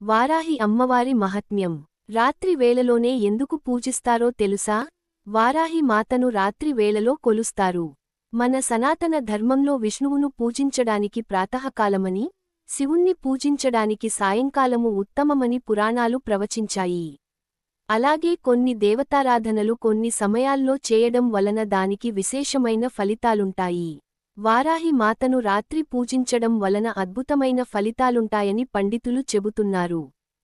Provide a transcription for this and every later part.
వారాహి అమ్మవారి మహత్మ్యం. రాత్రి వేళలోనే ఎందుకు పూజిస్తారో తెలుసా? వారాహి మాతను రాత్రి వేళలో కొలుస్తారు. మన సనాతన ధర్మంలో విష్ణువును పూజించడానికి ప్రాతఃకాలమని, శివుణ్ణి పూజించడానికి సాయంకాలము ఉత్తమమని పురాణాలు ప్రవచించాయి. అలాగే కొన్ని దేవతారాధనలు కొన్ని సమయాల్లో చేయడం వలన దానికి విశేషమైన ఫలితాలుంటాయి. వారాహి మాతను రాత్రి పూజించడం వలన అద్భుతమైన ఫలితాలుంటాయని పండితులు చెబుతున్నారు.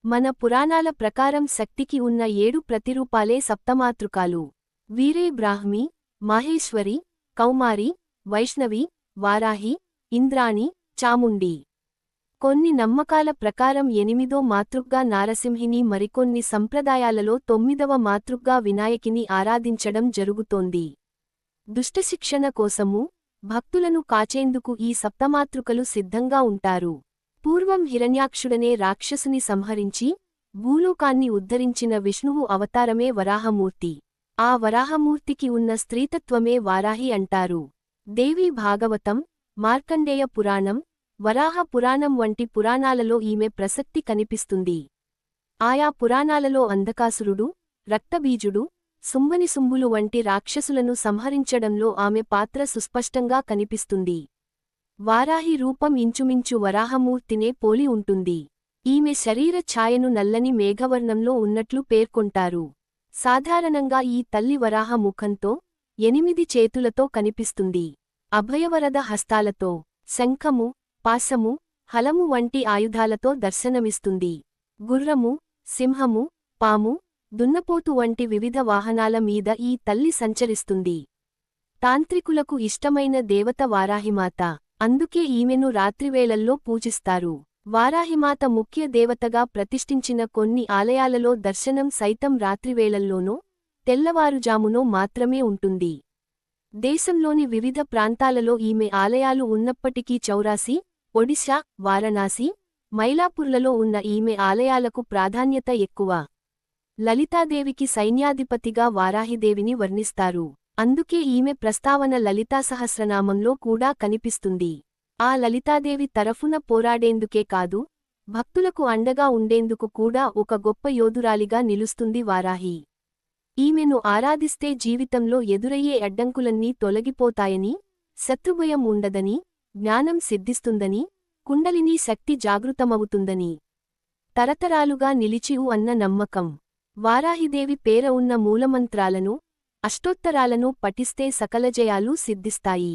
మన పురాణాల ప్రకారం శక్తికి ఉన్న 7 ప్రతిరూపాలే సప్తమాతృకాలు. వీరే బ్రాహ్మి, మాహేశ్వరి, కౌమారి, వైష్ణవి, వారాహి, ఇంద్రాణి, చాముండి. కొన్ని నమ్మకాల ప్రకారం 8వ మాతృగ్గా నారసింహిని, మరికొన్ని సంప్రదాయాలలో 9వ మాతృగ్గా వినాయకిని ఆరాధించడం జరుగుతోంది. దుష్టశిక్షణ కోసము, భక్తులను కాచేందుకు ఈ సప్తమాతృకలు సిద్ధంగా ఉంటారు. పూర్వం హిరణ్యాక్షుడనే రాక్షసుని సంహరించి, భూలోకాన్ని ఉద్ధరించిన విష్ణువు అవతారమే వరాహమూర్తి. ఆ వరాహమూర్తికి ఉన్న స్త్రీతత్వమే వారాహి అంటారు. దేవీ భాగవతం, మార్కండేయ పురాణం, వరాహ పురాణం వంటి పురాణాలలో ఈమె ప్రసక్తి కనిపిస్తుంది. ఆయా పురాణాలలో అంధకాసురుడు, రక్తబీజుడు, శుంభనిశుంభులు వంటి రాక్షసులను సంహరించడంలో ఆమె పాత్ర సుస్పష్టంగా కనిపిస్తుంది. వారాహి రూపం ఇంచుమించు వరాహమూర్తినే పోలి ఉంటుంది. ఈమె శరీర ఛాయను నల్లని మేఘవర్ణంలో ఉన్నట్లు పేర్కొంటారు. సాధారణంగా ఈ తల్లి వరాహ ముఖంతో, 8 చేతులతో కనిపిస్తుంది. అభయవరద హస్తాలతో, శంఖము, పాశము, హలము వంటి ఆయుధాలతో దర్శనమిస్తుంది. గుర్రము, సింహము, పాము, దున్నపోతు వంటి వివిధ వాహనాల మీద ఈ తల్లి సంచరిస్తుంది. తాంత్రికులకు ఇష్టమైన దేవత వారాహిమాత. అందుకే ఈమెను రాత్రివేళల్లో పూజిస్తారు. వారాహిమాత ముఖ్య దేవతగా ప్రతిష్ఠించిన కొన్ని ఆలయాలలో దర్శనం సైతం రాత్రివేళల్లోనో, తెల్లవారుజామునో మాత్రమే ఉంటుంది. దేశంలోని వివిధ ప్రాంతాలలో ఈమె ఆలయాలు ఉన్నప్పటికీ చౌరాసి, ఒడిశా, వారణాసి, మైలాపూర్లలో ఉన్న ఈమె ఆలయాలకు ప్రాధాన్యత ఎక్కువ. లలితాదేవికి సైన్యాధిపతిగా వారాహిదేవిని వర్ణిస్తారు. అందుకే ఈమె ప్రస్తావన లలితాసహస్రనామంలో కూడా కనిపిస్తుంది. ఆ లలితాదేవి తరఫున పోరాడేందుకే కాదు, భక్తులకు అండగా ఉండేందుకు కూడా ఒక గొప్ప యోధురాలిగా నిలుస్తుంది వారాహి. ఈమెను ఆరాధిస్తే జీవితంలో ఎదురయ్యే అడ్డంకులన్నీ తొలగిపోతాయని, శత్రుభయం ఉండదని, జ్ఞానం సిద్ధిస్తుందని, కుండలినీ శక్తి జాగృతమవుతుందని తరతరాలుగా నిలిచివు అన్న నమ్మకం. వారాహిదేవి పేర ఉన్న మూలమంత్రాలను, అష్టోత్తరాలను పఠిస్తే సకల జయాలు సిద్ధిస్తాయి.